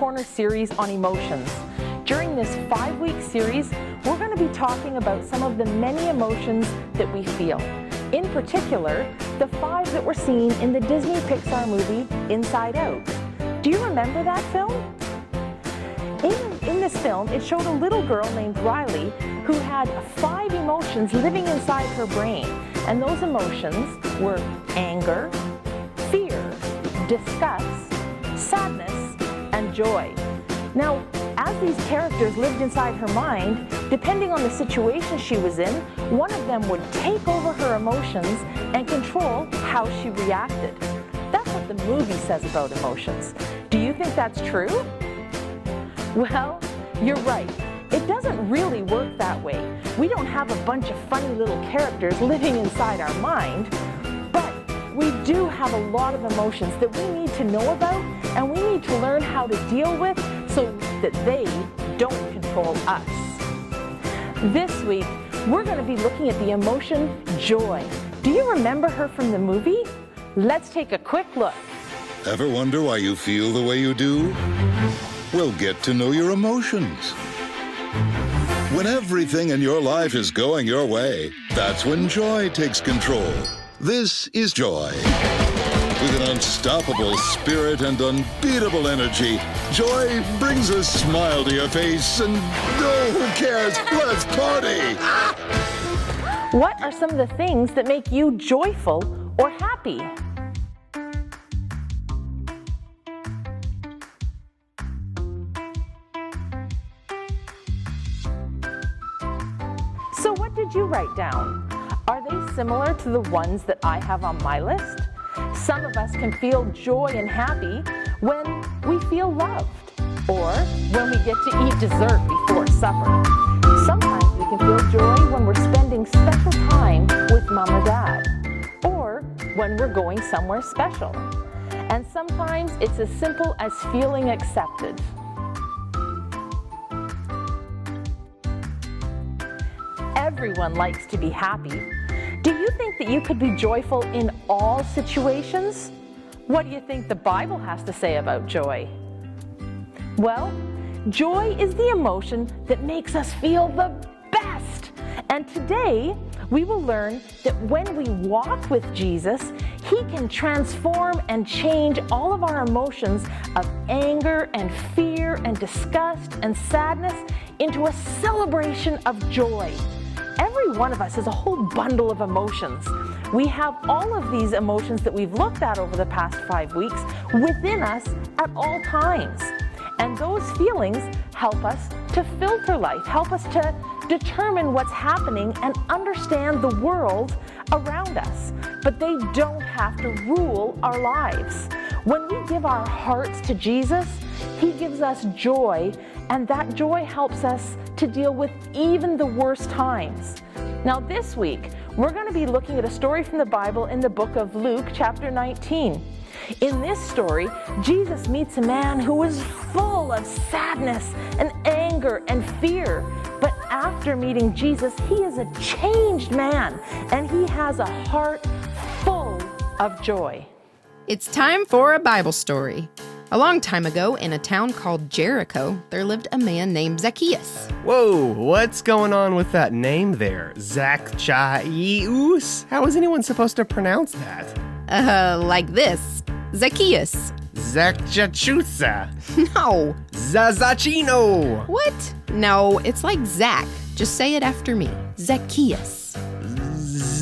Corner series on emotions. During this 5-week series, we're going to be talking about some of the many emotions that we feel. In particular, the 5 that were seen in the Disney Pixar movie Inside Out. Do you remember that film? In this film, it showed a little girl named Riley who had 5 emotions living inside her brain. And those emotions were anger, fear, disgust, sadness, and joy. Now, as these characters lived inside her mind, depending on the situation she was in, one of them would take over her emotions and control how she reacted. That's what the movie says about emotions. Do you think that's true? Well, you're right. It doesn't really work that way. We don't have a bunch of funny little characters living inside our mind, but we do have a lot of emotions that we need to know about and we need to learn how to deal with so that they don't control us. This week, we're going to be looking at the emotion joy. Do you remember her from the movie? Let's take a quick look. Ever wonder why you feel the way you do? Well, get to know your emotions. When everything in your life is going your way, that's when joy takes control. This is joy. With an unstoppable spirit and unbeatable energy, joy brings a smile to your face and, oh, who cares? Let's party! What are some of the things that make you joyful or happy? So what did you write down? Are they similar to the ones that I have on my list? Some of us can feel joy and happy when we feel loved, or when we get to eat dessert before supper. Sometimes we can feel joy when we're spending special time with mom or dad, or when we're going somewhere special. And sometimes it's as simple as feeling accepted. Everyone likes to be happy. Do you think that you could be joyful in all situations? What do you think the Bible has to say about joy? Well, joy is the emotion that makes us feel the best. And today, we will learn that when we walk with Jesus, He can transform and change all of our emotions of anger and fear and disgust and sadness into a celebration of joy. Every one of us is a whole bundle of emotions. We have all of these emotions that we've looked at over the past 5 weeks within us at all times. And those feelings help us to filter life, help us to determine what's happening and understand the world around us. But they don't have to rule our lives. When we give our hearts to Jesus, He gives us joy, and that joy helps us to deal with even the worst times. Now this week, we're going to be looking at a story from the Bible in the book of Luke, chapter 19. In this story, Jesus meets a man who is full of sadness and anger and fear. But after meeting Jesus, he is a changed man, and he has a heart full of joy. It's time for a Bible story. A long time ago, in a town called Jericho, there lived a man named Zacchaeus. Whoa, what's going on with that name there? Zacchaeus? How is anyone supposed to pronounce that? Like this. Zacchaeus. Zacchachusa. No. Zazacchino. What? No, it's like Zach. Just say it after me. Zacchaeus.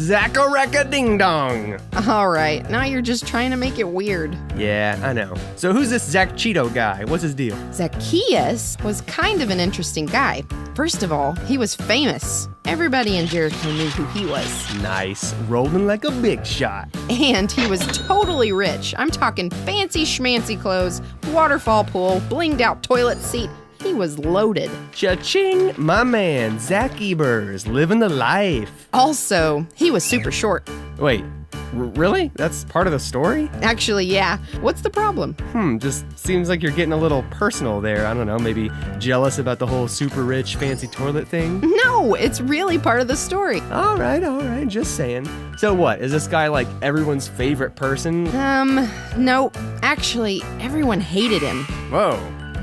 Zackareka ding dong. All right, now you're just trying to make it weird. Yeah, I know. So who's this Zach Cheeto guy? What's his deal? Zacchaeus was kind of an interesting guy. First of all, he was famous. Everybody in Jericho knew who he was. Nice. Rolling like a big shot. And he was totally rich. I'm talking fancy schmancy clothes, waterfall pool, blinged out toilet seat. He was loaded. Cha-ching, my man, Zach Ebers, living the life. Also, he was super short. Wait, really? That's part of the story? Actually, yeah. What's the problem? Just seems like you're getting a little personal there. I don't know, maybe jealous about the whole super rich fancy toilet thing? No, it's really part of the story. All right, just saying. So what, is this guy like everyone's favorite person? No. Actually, everyone hated him. Whoa.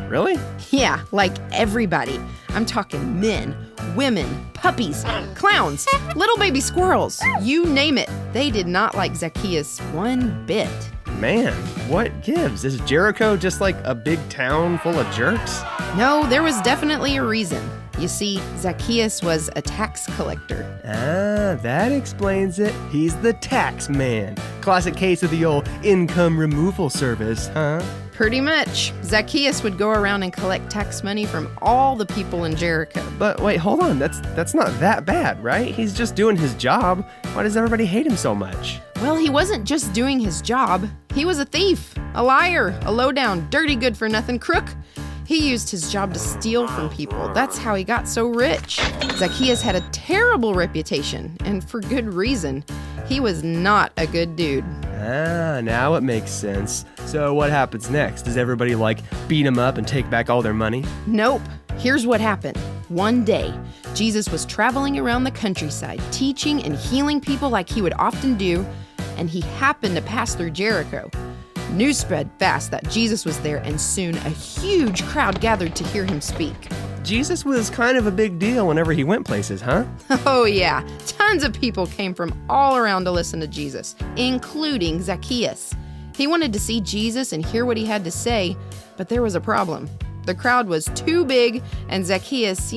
Really? Yeah, like everybody. I'm talking men, women, puppies, clowns, little baby squirrels. You name it. They did not like Zacchaeus one bit. Man, what gives? Is Jericho just like a big town full of jerks? No, there was definitely a reason. You see, Zacchaeus was a tax collector. Ah, that explains it. He's the tax man. Classic case of the old income removal service, huh? Pretty much. Zacchaeus would go around and collect tax money from all the people in Jericho. But wait, hold on. That's not that bad, right? He's just doing his job. Why does everybody hate him so much? Well, he wasn't just doing his job. He was a thief, a liar, a low-down, dirty, good-for-nothing crook. He used his job to steal from people. That's how he got so rich. Zacchaeus had a terrible reputation, and for good reason. He was not a good dude. Ah, now it makes sense. So what happens next? Does everybody beat him up and take back all their money? Nope. Here's what happened. One day, Jesus was traveling around the countryside, teaching and healing people like he would often do, and he happened to pass through Jericho. News spread fast that Jesus was there, and soon a huge crowd gathered to hear him speak. Jesus was kind of a big deal whenever he went places, huh? Oh yeah, tons of people came from all around to listen to Jesus, including Zacchaeus. He wanted to see Jesus and hear what he had to say, but there was a problem. The crowd was too big, and Zacchaeus,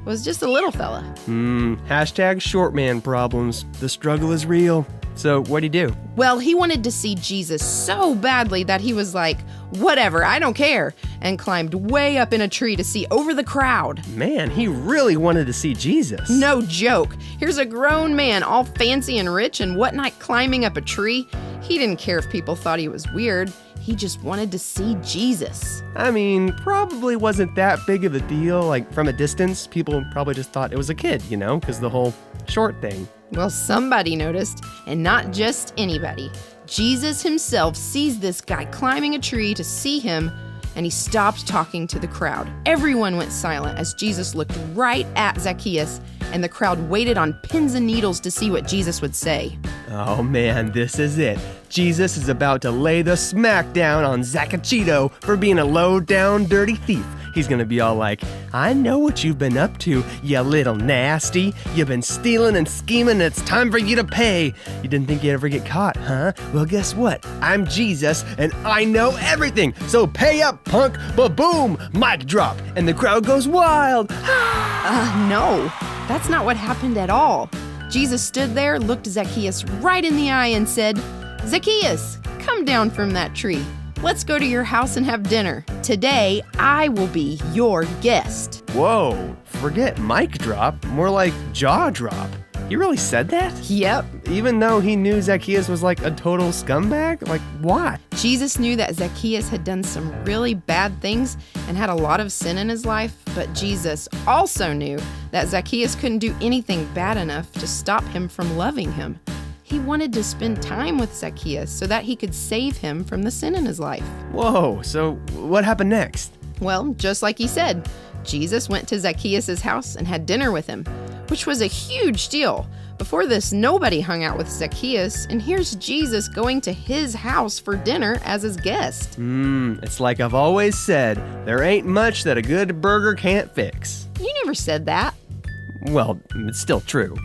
was just a little fella. Hashtag short man problems. The struggle is real. So what'd he do? Well, he wanted to see Jesus so badly that he was like, whatever, I don't care, and climbed way up in a tree to see over the crowd. Man, he really wanted to see Jesus. No joke. Here's a grown man, all fancy and rich and whatnot, climbing up a tree. He didn't care if people thought he was weird. He just wanted to see Jesus. I mean, probably wasn't that big of a deal. From a distance, people probably just thought it was a kid, because the whole short thing. Well, somebody noticed, and not just anybody. Jesus himself sees this guy climbing a tree to see him, and he stopped talking to the crowd. Everyone went silent as Jesus looked right at Zacchaeus, and the crowd waited on pins and needles to see what Jesus would say. Oh man, this is it. Jesus is about to lay the smack down on Zacchaeus for being a low-down, dirty thief. He's gonna be all like, I know what you've been up to, you little nasty. You've been stealing and scheming, and it's time for you to pay. You didn't think you'd ever get caught, huh? Well, guess what? I'm Jesus, and I know everything. So pay up, punk. Ba-boom! Mic drop. And the crowd goes wild. No, that's not what happened at all. Jesus stood there, looked Zacchaeus right in the eye, and said, Zacchaeus, come down from that tree. Let's go to your house and have dinner. Today, I will be your guest. Whoa, forget mic drop, more like jaw drop. He really said that? Yep. Even though he knew Zacchaeus was like a total scumbag? Why? Jesus knew that Zacchaeus had done some really bad things and had a lot of sin in his life, but Jesus also knew that Zacchaeus couldn't do anything bad enough to stop him from loving him. He wanted to spend time with Zacchaeus so that he could save him from the sin in his life. Whoa, so what happened next? Well, just like he said, Jesus went to Zacchaeus' house and had dinner with him, which was a huge deal. Before this, nobody hung out with Zacchaeus, and here's Jesus going to his house for dinner as his guest. It's like I've always said, there ain't much that a good burger can't fix. You never said that. Well, it's still true.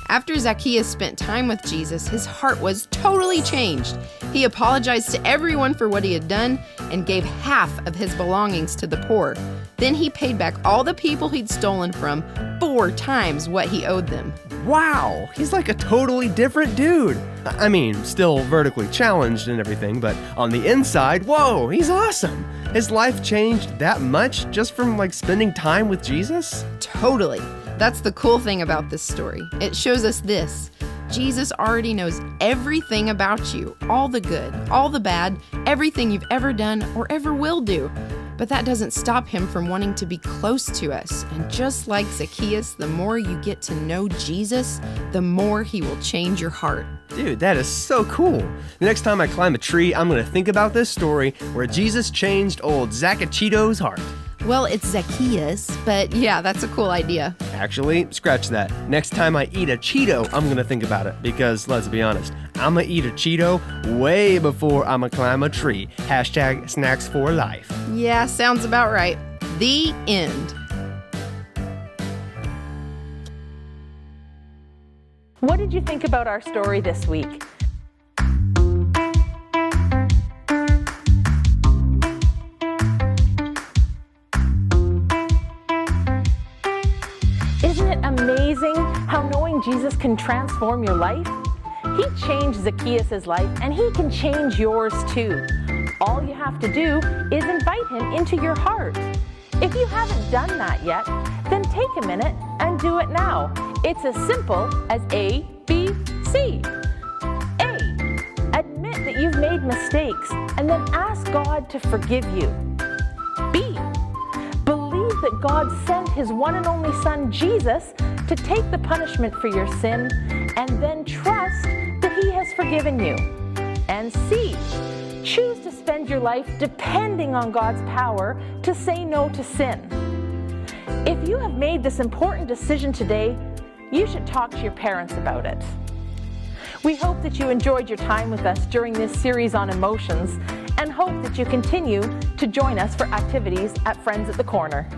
After Zacchaeus spent time with Jesus, his heart was totally changed. He apologized to everyone for what he had done and gave half of his belongings to the poor. Then he paid back all the people he'd stolen from 4 times what he owed them. Wow, he's like a totally different dude. I mean, still vertically challenged and everything, but on the inside, whoa, he's awesome. His life changed that much just from spending time with Jesus? Totally. That's the cool thing about this story. It shows us this. Jesus already knows everything about you, all the good, all the bad, everything you've ever done or ever will do. But that doesn't stop him from wanting to be close to us. And just like Zacchaeus, the more you get to know Jesus, the more he will change your heart. Dude, that is so cool. The next time I climb a tree, I'm going to think about this story where Jesus changed old Zacchaeus' heart. Well, it's Zacchaeus, but yeah, that's a cool idea. Actually, scratch that. Next time I eat a Cheeto, I'm gonna think about it because, let's be honest, I'm gonna eat a Cheeto way before I'm gonna climb a tree. Hashtag snacks for life. Yeah, sounds about right. The end. What did you think about our story this week? Isn't it amazing how knowing Jesus can transform your life? He changed Zacchaeus' life, and he can change yours too. All you have to do is invite him into your heart. If you haven't done that yet, then take a minute and do it now. It's as simple as A, B, C. A, admit that you've made mistakes and then ask God to forgive you. B, believe that God sent his one and only Son, Jesus, to take the punishment for your sin, and then trust that he has forgiven you. And C, choose to spend your life depending on God's power to say no to sin. If you have made this important decision today, you should talk to your parents about it. We hope that you enjoyed your time with us during this series on emotions, and hope that you continue to join us for activities at Friends at the Corner.